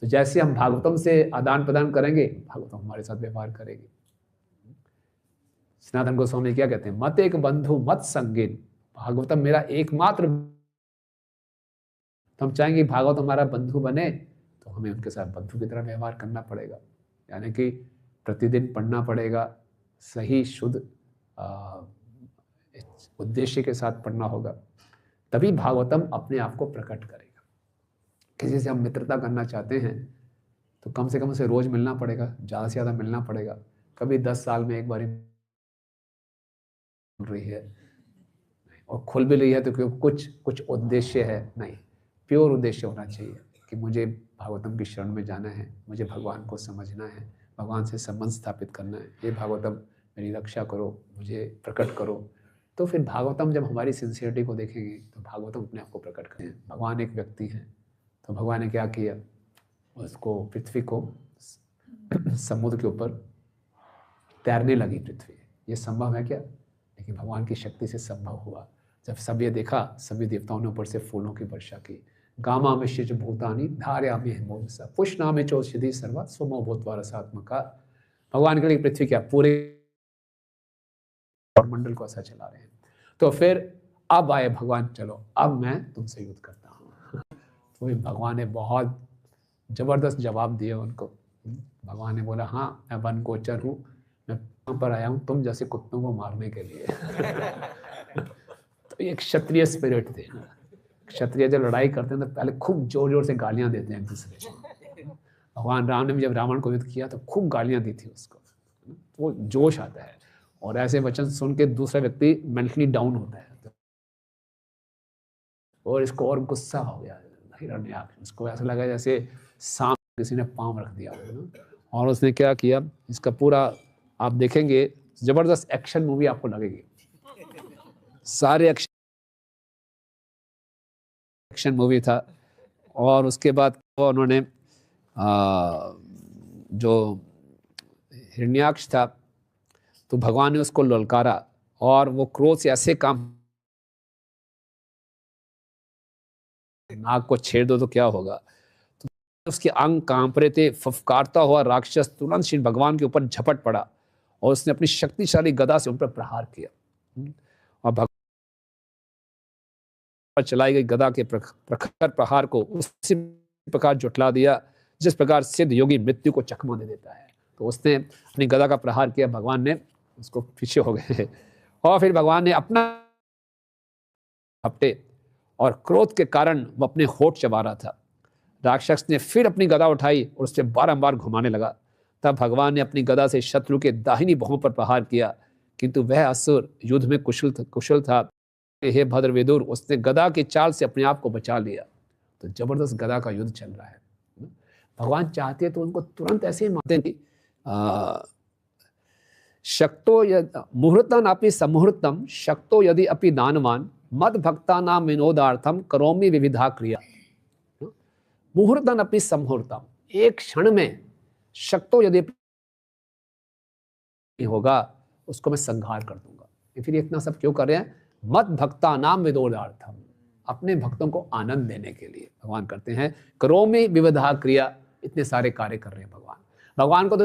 तो जैसे हम भागवतम से आदान प्रदान करेंगे, भागवतम हमारे साथ व्यवहार करेगी। सनातन गोस्वामी क्या कहते हैं, मत एक बंधु मत संगिन, भागवतम मेरा एकमात्र। तो हम चाहेंगे भागवत हमारा बंधु बने, तो तो हमें उनके साथ बंधु की तरह व्यवहार करना पड़ेगा, यानी कि प्रतिदिन पढ़ना पड़ेगा, सही शुद्ध उद्देश्य के साथ पढ़ना होगा, तभी भागवतम अपने आप को प्रकट करेगा। किसी से हम मित्रता करना चाहते हैं तो कम से कम उसे रोज मिलना पड़ेगा, ज़्यादा से ज़्यादा मिलना पड़ेगा। कभी 10 साल में एक बार मिल रही है और खुल भी रही है तो क्यों कुछ उद्देश्य है, नहीं, प्योर उद्देश्य होना चाहिए कि मुझे भागवतम की शरण में जाना है, मुझे भगवान को समझना है, भगवान से संबंध स्थापित करना है, ये भागवतम मेरी रक्षा करो, मुझे प्रकट करो। तो फिर भागवतम जब हमारी सिंसियरिटी को देखेंगे तो भागवतम अपने आप को प्रकट करें। भगवान एक व्यक्ति हैं, तो भगवान ने क्या किया, उसको पृथ्वी को समुद्र के ऊपर तैरने लगी पृथ्वी। ये संभव है क्या? लेकिन भगवान की शक्ति से संभव हुआ। जब सब ये देखा, सभी देवताओं ने ऊपर से फूलों की वर्षा की। गामा में शिज भूतानी धार्या में हिमोसा पुष्णा में चौषधि सर्वा स्वमो भूतवा रसात्मका। भगवान के लिए पृथ्वी क्या पूरे मंडल को ऐसा चला रहे हैं। तो फिर अब आए भगवान, चलो अब मैं तुमसे युद्ध करता हूँ। तो भगवान ने बहुत जबरदस्त जवाब दिया उनको। भगवान ने बोला, हाँ मैं वन गोचर हूँ, मैं यहाँ पर आया हूँ तुम जैसे कुत्तों को मारने के लिए। तो ये क्षत्रिय स्पिरिट थे। क्षत्रिय जब लड़ाई करते हैं तो पहले खूब जोर जोर से गालियां देते हैं एक दूसरे को। भगवान राम ने भी जब रावण को युद्ध किया तो खूब गालियां दी थी उसको, वो जोश आता है और ऐसे वचन सुन के दूसरा व्यक्ति मेंटली डाउन होता है और इसको और गुस्सा हो गया हिरण्याक्ष। उसको ऐसा लगा जैसे सांप किसी ने पांव रख दिया और उसने क्या किया, इसका पूरा आप देखेंगे जबरदस्त एक्शन मूवी आपको लगेगी, सारे एक्शन मूवी था। और उसके बाद उन्होंने जो हिरण्याक्ष था तो भगवान ने उसको ललकारा और वो क्रोध से ऐसे काम, नाक को छेड़ दो तो क्या होगा। तो उसके अंग कांप रहे थे। फफकारता हुआ राक्षस तुरंत श्री भगवान के ऊपर झपट पड़ा और उसने अपनी शक्तिशाली गदा से उन पर प्रहार किया और भगवान पर चलाई गई गदा के प्रखर प्रहार को उसी प्रकार जुटला दिया जिस प्रकार सिद्ध योगी मृत्यु को चकमा दे देता है। तो उसने अपनी गदा का प्रहार किया, भगवान ने उसको पीछे हो गए और फिर भगवान ने अपना हपटे और क्रोध के कारण वो अपने होठ चबा रहा था। राक्षस ने फिर अपनी गदा उठाई और उससे बारंबार घुमाने लगा। तब भगवान ने अपनी गदा से शत्रु के दाहिनी बाहों पर प्रहार किया, किंतु वह असुर युद्ध में कुशल था। हे भद्र विदुर, उसने गदा की चाल से अपने आप को बचा लिया। तो जबरदस्त गदा का युद्ध चल रहा है। भगवान चाहते तो उनको तुरंत ऐसे ही मारते थे। शक्तो मुहूर्तन अपि समुहूर्तम शक्तो यदि अपि दानवान मद भक्ता नाम विनोदार्थम करोमि विविधा क्रिया। मुहूर्तन अपि समुहूर्तम, एक क्षण में शक्तो यदि होगा उसको मैं संहार कर दूंगा। फिर इतना सब क्यों कर रहे हैं? मद भक्ता नाम विनोदार्थम, अपने भक्तों को आनंद देने के लिए भगवान करते हैं। करोमि विविधा क्रिया, इतने सारे कार्य कर रहे हैं भगवान। भगवान को तो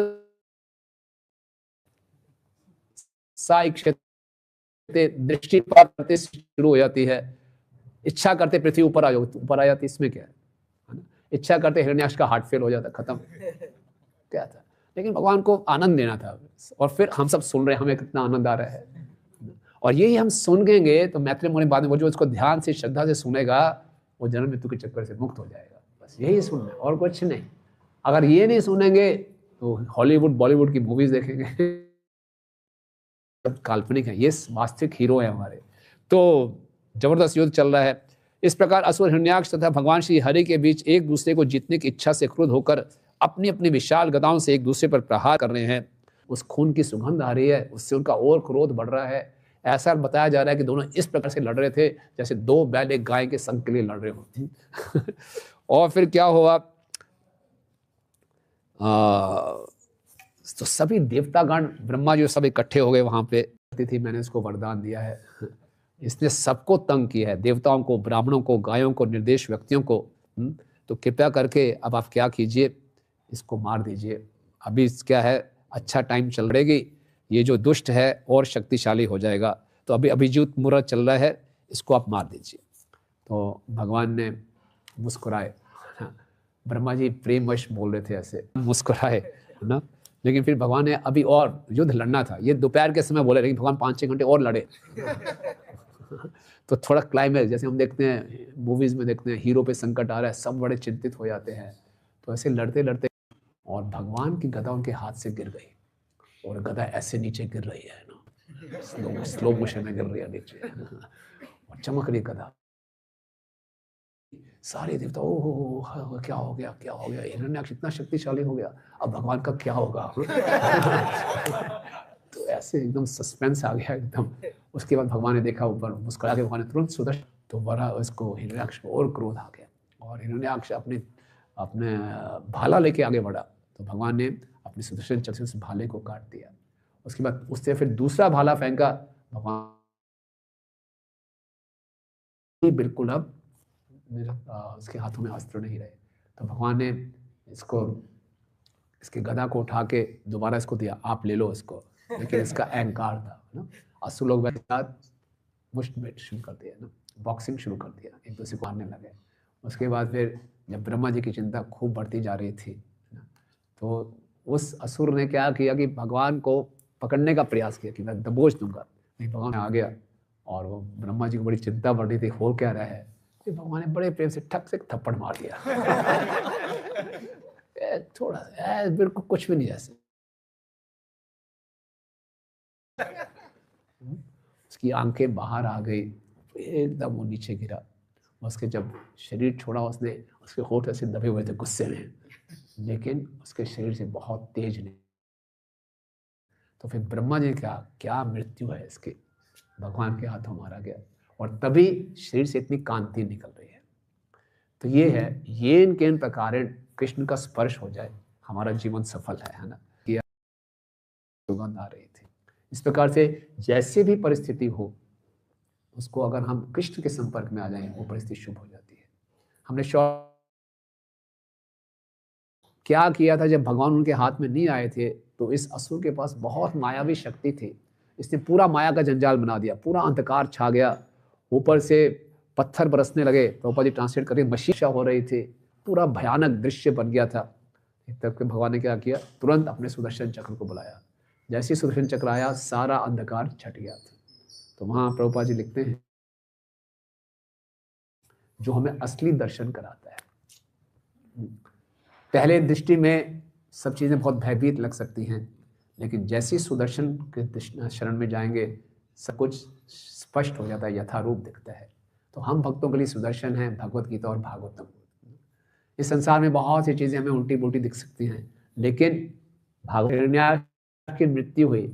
दृष्टिपात करते शुरू हो जाती है, इच्छा करते पृथ्वी ऊपर आ जाती है। इसमें क्या है ना? इच्छा करते हिरण्याक्ष का हार्ट फेल हो जाता, खत्म। क्या था, लेकिन भगवान को आनंद देना था। और फिर हम सब सुन रहे हैं, हमें कितना आनंद आ रहा है। और यही हम सुनेंगे तो मैत्रेय मुनि बाद में वो जो इसको ध्यान से श्रद्धा से सुनेगा वो जन्म मृत्यु के चक्कर से मुक्त हो जाएगा। बस यही सुनना है और कुछ नहीं। अगर ये नहीं सुनेंगे तो हॉलीवुड बॉलीवुड की मूवीज देखेंगे, सब काल्पनिक है, ये वास्तविक हीरो है हमारे। तो जबरदस्त युद्ध चल रहा है। इस प्रकार असुर हिरण्याक्ष तथा भगवान श्री हरि के बीच एक दूसरे को जीतने की इच्छा से क्रुद्ध होकर अपनी अपनी विशाल गदाओं से एक दूसरे पर प्रहार कर रहे हैं। उस खून की सुगंध आ रही है, उससे उनका और क्रोध बढ़ रहा है। ऐसा बताया जा रहा है कि दोनों इस प्रकार से लड़ रहे थे जैसे दो बैल एक गाय के संग के लिए लड़ रहे हो। और फिर क्या हुआ, तो सभी देवतागण ब्रह्मा जी सब इकट्ठे हो गए वहां पे। थी मैंने इसको वरदान दिया है, इसने सबको तंग किया है, देवताओं को, ब्राह्मणों को, गायों को, निर्देश व्यक्तियों को। तो कृपया करके अब आप क्या कीजिए, इसको मार दीजिए। अभी क्या है, अच्छा टाइम चल रहेगी, ये जो दुष्ट है और शक्तिशाली हो जाएगा। तो अभी अभिजीत मुहूर्त चल रहा है, इसको आप मार दीजिए। तो भगवान ने मुस्कुराए ब्रह्मा जी प्रेमवश बोल रहे थे, ऐसे मुस्कुराए, है ना। लेकिन फिर भगवान ने अभी और युद्ध लड़ना था, ये दोपहर के समय बोले, लेकिन भगवान 5-6 घंटे और लड़े। तो थोड़ा क्लाइमेक्स, जैसे हम देखते हैं मूवीज में, देखते हैं हीरो पे संकट आ रहा है, सब बड़े चिंतित हो जाते हैं, तो ऐसे लड़ते लड़ते और भगवान की गदा उनके हाथ से गिर गई, और गदा ऐसे नीचे गिर रही है ना, स्लो मोशन में गिर रही है नीचे, और चमक रही गदा। सारे देवता ओह क्या हो गया, क्या हो गया, हिरण्याक्ष इतना शक्तिशाली हो गया, अब भगवान का क्या होगा। तो ऐसे एकदम सस्पेंस आ गया एकदम। उसके बाद भगवान ने देखा ऊपर, मुस्कुरा के भगवान ने तुरंत सुदर्शन, तो बड़ा उसको हिरण्याक्ष को और क्रोध आ गया, और हिरण्याक्ष अपने अपने भाला लेके आगे बढ़ा, तो भगवान ने अपने सुदर्शन चक्र से उस भाले को काट दिया। उसके बाद उससे फिर दूसरा भाला फेंका, भगवान बिल्कुल अब उसके हाथों में अस्त्र नहीं रहे, तो भगवान ने इसके गदा को उठा के दोबारा इसको दिया, आप ले लो इसको, लेकिन इसका अहंकार था ना। असुर लोग वैसे साथ मुष्टमेट शुरू कर दिया ना, बॉक्सिंग शुरू कर दिया, एक दूसरे को मारने लगे। उसके बाद फिर जब ब्रह्मा जी की चिंता खूब बढ़ती जा रही थी ना, तो उस असुर ने क्या किया कि भगवान को पकड़ने का प्रयास किया कि मैं दबोच दूंगा, नहीं भगवान आ गया, और वो ब्रह्मा जी को बड़ी चिंता बढ़ रही थी, हो क्या रहा है, फिर भगवान ने बड़े प्रेम से ठक से थप्पड़ मार दिया। थोड़ा बिल्कुल कुछ भी नहीं ऐसे। उसकी आंखें बाहर आ गई, एकदम वो नीचे गिरा। उसके जब शरीर छोड़ा, उसने उसके होठ ऐसे दबे हुए थे गुस्से में, लेकिन उसके शरीर से बहुत तेज नहीं। तो फिर ब्रह्मा जी का क्या मृत्यु है इसके, भगवान के हाथों मारा गया, और तभी शरीर से इतनी कांति निकल रही है। तो ये है, येन केन प्रकार कृष्ण का स्पर्श हो जाए हमारा जीवन सफल है ना। सुगंध आ रही थी। इस प्रकार से जैसे भी परिस्थिति हो, उसको अगर हम कृष्ण के संपर्क में आ जाएं, वो परिस्थिति शुभ हो जाती है। हमने क्या किया था, जब भगवान उनके हाथ में नहीं आए थे, तो इस असुर के पास बहुत मायावी शक्ति थी, इसने पूरा माया का जंजाल बना दिया, पूरा अंधकार छा गया, ऊपर से पत्थर बरसने लगे, प्रभुपाद जी ट्रांसलेट करें, मशीशा हो रही थी, पूरा भयानक दृश्य बन गया था। तब के भगवान ने क्या किया, तुरंत अपने सुदर्शन चक्र को बुलाया, जैसे ही सुदर्शन चक्र आया, सारा अंधकार छट गया था। तो वहां प्रभुपाद जी लिखते हैं, जो हमें असली दर्शन कराता है। पहले दृष्टि में सब चीज़ें बहुत भयभीत लग सकती हैं, लेकिन जैसे सुदर्शन के शरण में जाएंगे, सब कुछ स्पष्ट हो जाता है, यथारूप दिखता है। तो हम भक्तों के लिए सुदर्शन है भगवत गीता और भागवतम। इस संसार में बहुत सी चीज़ें हमें उल्टी पुल्टी दिख सकती हैं, लेकिन भागवत की मृत्यु हुई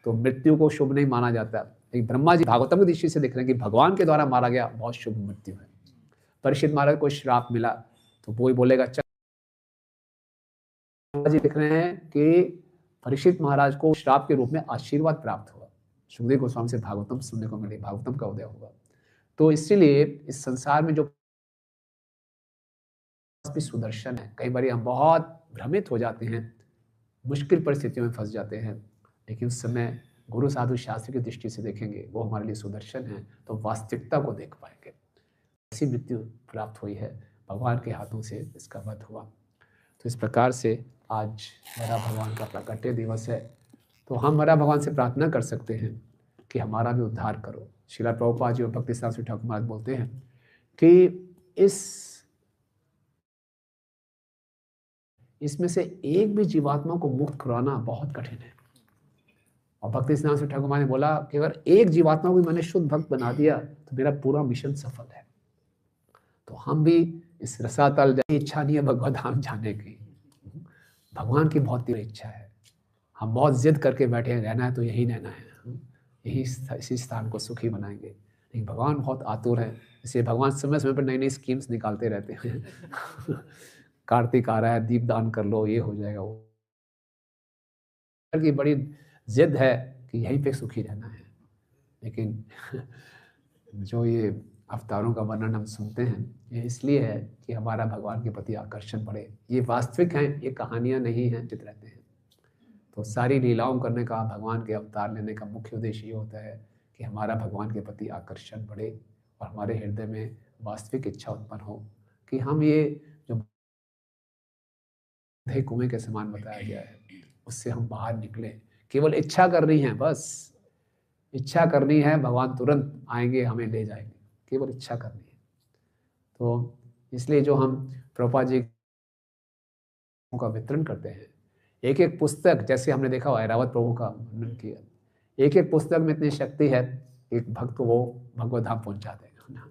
तो मृत्यु को शुभ नहीं माना जाता। लेकिन ब्रह्मा जी भागवतम की दृष्टि से देख रहे हैं कि भगवान के द्वारा मारा गया बहुत शुभ मृत्यु है। परीक्षित महाराज को श्राप मिला, तो वो ही बोलेगा, जी लिख रहे हैं कि परीक्षित महाराज को श्राप के रूप में आशीर्वाद प्राप्त हुआ, सुखदेव गोस्वामी से भागवतम सुनने को मिली, भागवतम का उदय हुआ। तो इसीलिए इस संसार में जो भी सुदर्शन है, कई बार हम बहुत भ्रमित हो जाते हैं, मुश्किल परिस्थितियों में फंस जाते हैं, लेकिन उस समय गुरु साधु शास्त्र की दृष्टि से देखेंगे, वो हमारे लिए सुदर्शन है, तो वास्तविकता को देख पाएंगे। ऐसी मृत्यु प्राप्त हुई है, भगवान के हाथों से इसका वध हुआ। तो इस प्रकार से आज मेरा भगवान का प्राकट्य दिवस है, तो हम मेरा भगवान से प्रार्थना कर सकते हैं कि हमारा भी उद्धार करो। श्रीला प्रभुपाद जी और भक्ति शास्त्री ठाकुर महाराज बोलते हैं कि इसमें से एक भी जीवात्मा को मुक्त कराना बहुत कठिन है। और भक्ति शास्त्री ठाकुर महाराज ने बोला कि अगर एक जीवात्मा को भी मैंने शुद्ध भक्त बना दिया, तो मेरा पूरा मिशन सफल है। तो हम भी इस रसातल, इच्छा नहीं है भगवत धाम जाने की, भगवान की बहुत तीव्र इच्छा है। हम बहुत जिद करके बैठे हैं, रहना है तो यही रहना है, यही इसी स्थान को सुखी बनाएंगे, लेकिन भगवान बहुत आतुर है, इसलिए भगवान समय समय पर नई नई स्कीम्स निकालते रहते हैं। कार्तिक आ रहा है, दीप दान कर लो, ये हो जाएगा, वो की बड़ी जिद है कि यहीं पे सुखी रहना है। लेकिन जो ये अवतारों का वर्णन हम सुनते हैं, ये इसलिए है कि हमारा भगवान के प्रति आकर्षण बढ़े। ये वास्तविक हैं, ये कहानियां नहीं हैं, चित रहते हैं। तो सारी लीलाओं करने का, भगवान के अवतार लेने का मुख्य उद्देश्य ये होता है कि हमारा भगवान के प्रति आकर्षण बढ़े और हमारे हृदय में वास्तविक इच्छा उत्पन्न हो कि हम ये जो अंधे कुएं के समान बताया गया है, उससे हम बाहर निकले। केवल इच्छा करनी है, बस इच्छा करनी है, भगवान तुरंत आएंगे, हमें ले जाएंगे, केवल इच्छा करनी है। तो इसलिए जो हम प्रभुपाद जी का वितरण करते हैं, एक एक पुस्तक, जैसे हमने देखा हुआ ऐरावत प्रभु का वर्णन किया, एक एक पुस्तक में इतनी शक्ति है, एक भक्त वो भगवत धाम पहुंचा देगा ना।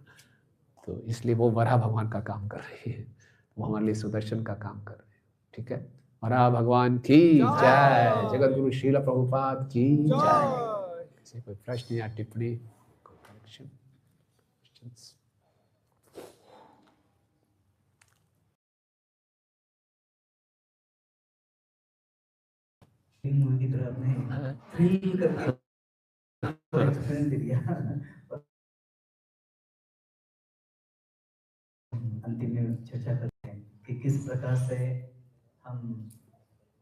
तो इसलिए वो वराह भगवान का काम कर रही है, वो हमारे लिए सुदर्शन का काम कर रहे हैं। ठीक है, वराह भगवान की जय, जगत गुरु श्रील प्रभुपाद की जय। किसी कोई प्रश्न या टिप्पणी, कोई करेक्शन, क्वेश्चंस? मूवी की तरह आपने थ्रिल करके एक्सपीरियंस दे दिया। अंतिम में चर्चा करते हैं कि किस प्रकार से हम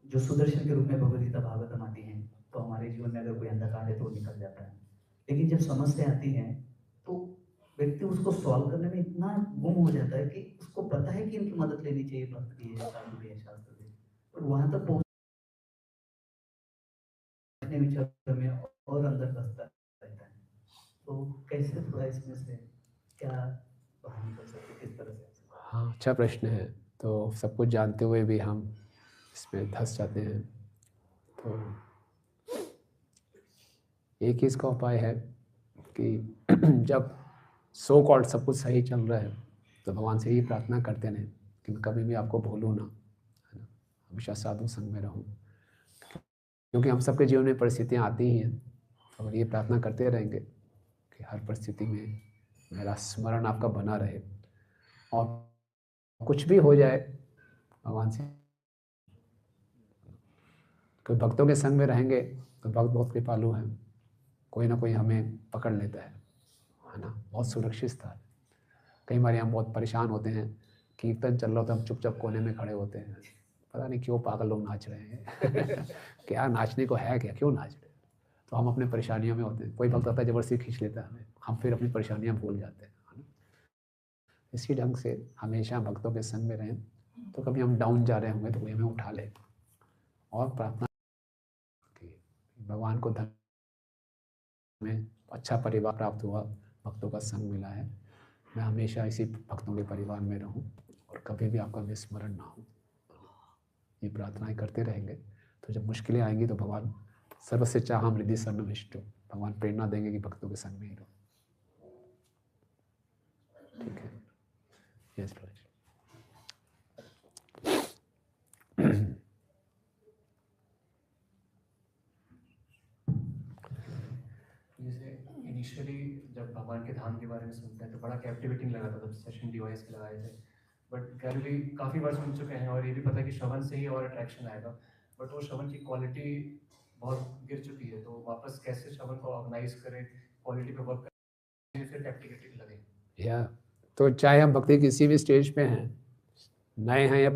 जो सुदर्शन के रूप में भगवद गीता भागवतम आती हैं, तो हमारे जीवन में अगर कोई अंधकार है तो वो निकल जाता है, लेकिन जब समस्या आती है तो व्यक्ति उसको सॉल्व करने में इतना गुम हो जाता है कि उसको पता है कि इनकी मदद लेनी चाहिए, भक्त की है, साधु की है, शास्त्र की, और वहां तक पहुंचने विचार में और अंदर फंसता रहता है। तो कैसे थोड़ा इसमें से क्या बाहर निकल सकते, किस तरह से? हाँ, अच्छा प्रश्न है। तो सब कुछ जानते हुए भी हम इसमें धंस जाते हैं। तो एक ही इसका उपाय है कि जब सो कॉल्ड सब कुछ सही चल रहा है तो भगवान से ही प्रार्थना करते रहें कि मैं कभी भी आपको भूलूँ ना, है ना, हमेशा साधु संग में रहूँ, क्योंकि हम सबके जीवन में परिस्थितियाँ आती ही हैं। अगर ये प्रार्थना करते रहेंगे कि हर परिस्थिति में मेरा स्मरण आपका बना रहे, और कुछ भी हो जाए भगवान से, कोई भक्तों के संग में रहेंगे तो भक्त बहुत कृपालु हैं, कोई ना कोई हमें पकड़ लेता है ना, बहुत सुरक्षित स्थान है। कई बार हम बहुत परेशान होते हैं, कीर्तन चल रहा होता है, हम चुपचाप कोने में खड़े होते हैं, पता नहीं क्यों पागल लोग नाच रहे हैं क्या नाचने को है, क्या क्यों नाच रहे हैं? तो हम अपने परेशानियों में होते हैं, कोई भक्त आता है जबरदस्ती खींच लेता है हमें, हम फिर अपनी परेशानियां भूल जाते हैं, है ना। इसी ढंग से हमेशा भक्तों के संग में रहें, तो कभी हम डाउन जा रहे होंगे तो कोई हमें उठा ले, और प्रार्थना कि भगवान को धन में अच्छा परिवार प्राप्त हुआ, भक्तों का संग मिला है, मैं हमेशा इसी भक्तों के परिवार में रहूं और कभी भी आपका विस्मरण ना हो। ये प्रार्थनाएं करते रहेंगे तो जब मुश्किलें आएंगी तो भगवान सर्वस्य चाहम हृदय सर्वविष्टु, भगवान प्रेरणा देंगे कि भक्तों के संग में ही रहो। ठीक है, यस प्रभु। जैसे इनिशियली जब भगवान के धाम के बारे में सुनते हैं तो बड़ा कैप्टिवेटिंग लगा था, तब सेशन डिवाइस के लगाए थे, बट ग्रेजुअली काफ़ी बार सुन चुके हैं और ये भी पता है कि श्रवण से ही और अट्रैक्शन आएगा, बट वो श्रवण की क्वालिटी बहुत गिर चुकी है, तो वापस कैसे श्रवण को ऑर्गेनाइज करें, क्वालिटी पे वर्क करें, फिर कैप्टिवेटिंग लगे। या तो चाहे हम भक्ति किसी भी स्टेज पे हैं, नए हैं या